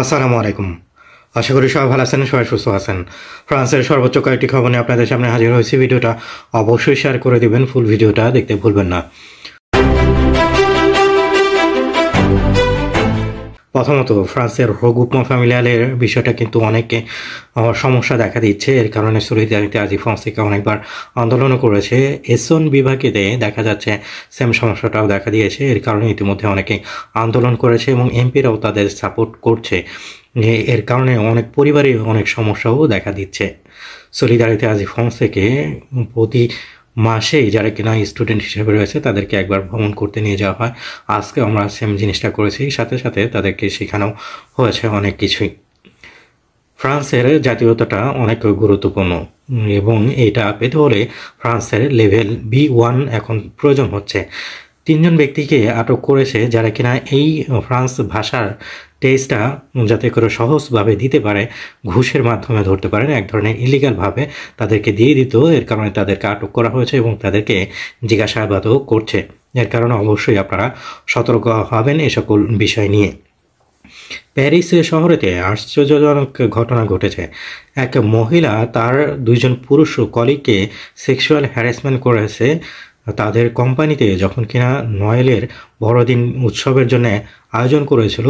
আসসালামু আলাইকুম। আশা করি সবাই ভালো আছেন, সবাই সুস্থ আছেন। ফ্রান্সের সর্বোচ্চ কয়েকটি খবর নিয়ে আপনাদের সামনে হাজির হয়েছি। ভিডিওটা অবশ্যই শেয়ার করে দিবেন, ফুল ভিডিওটা দেখতে ভুলবেন না। প্রথমত, ফ্রান্সের রোগুপমা ফ্যামিলিয়ালের বিষয়টা কিন্তু অনেকে সমস্যা দেখা দিচ্ছে। এর কারণে সলিদারিতে আজি ফ্রান্সকে অনেকবার আন্দোলনও করেছে। এসন বিভাগেতে দেখা যাচ্ছে সেম সমস্যাটাও দেখা দিয়েছে। এর কারণে ইতিমধ্যে অনেকে আন্দোলন করেছে এবং এমপিরাও তাদের সাপোর্ট করছে। এর কারণে অনেক পরিবারে অনেক সমস্যাও দেখা দিচ্ছে। সলিদারিতে আজি ফ্রান্সকে প্রতি মাসেই যারা কিনা স্টুডেন্ট হিসেবে রয়েছে তাদেরকে একবার ভ্রমণ করতে নিয়ে যাওয়া হয়। আজকে আমরা সেম জিনিসটা করেছি, সাথে সাথে তাদেরকে শেখানো হয়েছে অনেক কিছুই। ফ্রান্সের জাতীয়তাটা অনেক গুরুত্বপূর্ণ এবং এটা পেতে হলে ফ্রান্সের লেভেল B1 এখন প্রয়োজন হচ্ছে। 3 জন ব্যক্তিকে আটক করেছে যারা কিনা এই ফ্রান্স ভাষার টেস্টটা যাতে করে সহজভাবে দিতে পারে, ঘুষের মাধ্যমে ধরতে পারেন, এক ধরনের ইলিগালভাবে তাদেরকে দিয়ে দিত। এর কারণে তাদেরকে আটক করা হয়েছে এবং তাদেরকে জিজ্ঞাসাবাদও করছে। এর কারণে অবশ্যই আপনারা সতর্ক হবেন এ সকল বিষয় নিয়ে। প্যারিস শহরেতে আশ্চর্যজনক ঘটনা ঘটেছে। এক মহিলা তার 2 জন পুরুষ কলিগকে সেক্সুয়াল হ্যারাসমেন্ট করেছে তাদের কোম্পানিতে, যখন কিনা নয়েলের বড়দিন উৎসবের জন্য আয়োজন করেছিল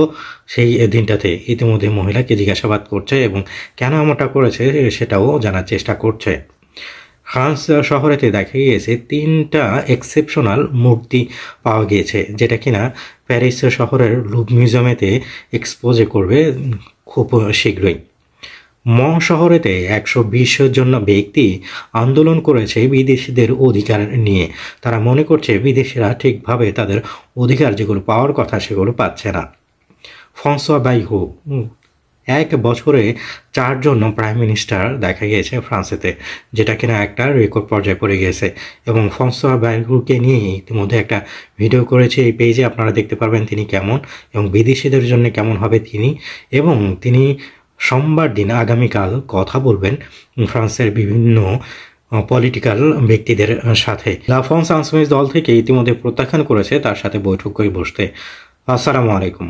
সেই দিনটাতে। ইতিমধ্যে মহিলাকে জিজ্ঞাসাবাদ করছে এবং কেন এমনটা করেছে সেটাও জানার চেষ্টা করছে। ফ্রান্স শহরেতে দেখা গিয়েছে 3টা এক্সেপশনাল মূর্তি পাওয়া গিয়েছে, যেটা কিনা প্যারিস শহরের লুভ মিউজিয়ামেতে এক্সপোজে করবে খুব শীঘ্রই। শহরেতে 120 জন ব্যক্তি আন্দোলন করেছে বিদেশিদের অধিকার নিয়ে। তারা মনে করছে বিদেশিরা ঠিকভাবে তাদের অধিকার যেগুলো পাওয়ার কথা সেগুলো পাচ্ছে না। ফ্রান্সোয়া বাইহু 1 বছরে 4 জন প্রাইম মিনিস্টার দেখা গিয়েছে ফ্রান্সেতে, যেটা কিনা একটা রেকর্ড পর্যায়ে পড়ে গিয়েছে। এবং ফ্রান্সোয়া বাইহুকে নিয়ে ইতিমধ্যে একটা ভিডিও করেছে এই পেজে, আপনারা দেখতে পারবেন তিনি কেমন এবং বিদেশিদের জন্য কেমন হবে তিনি। এবং তিনি সোমবার দিন আগামীকাল কথা বলবেন ফ্রান্সের বিভিন্ন পলিটিক্যাল ব্যক্তিদের সাথে। লা ফ্রান্স ইনসুমিস দল থেকে ইতিমধ্যে প্রত্যাখ্যান করেছে তার সাথে বৈঠক করে বসতে। আসসালামু আলাইকুম।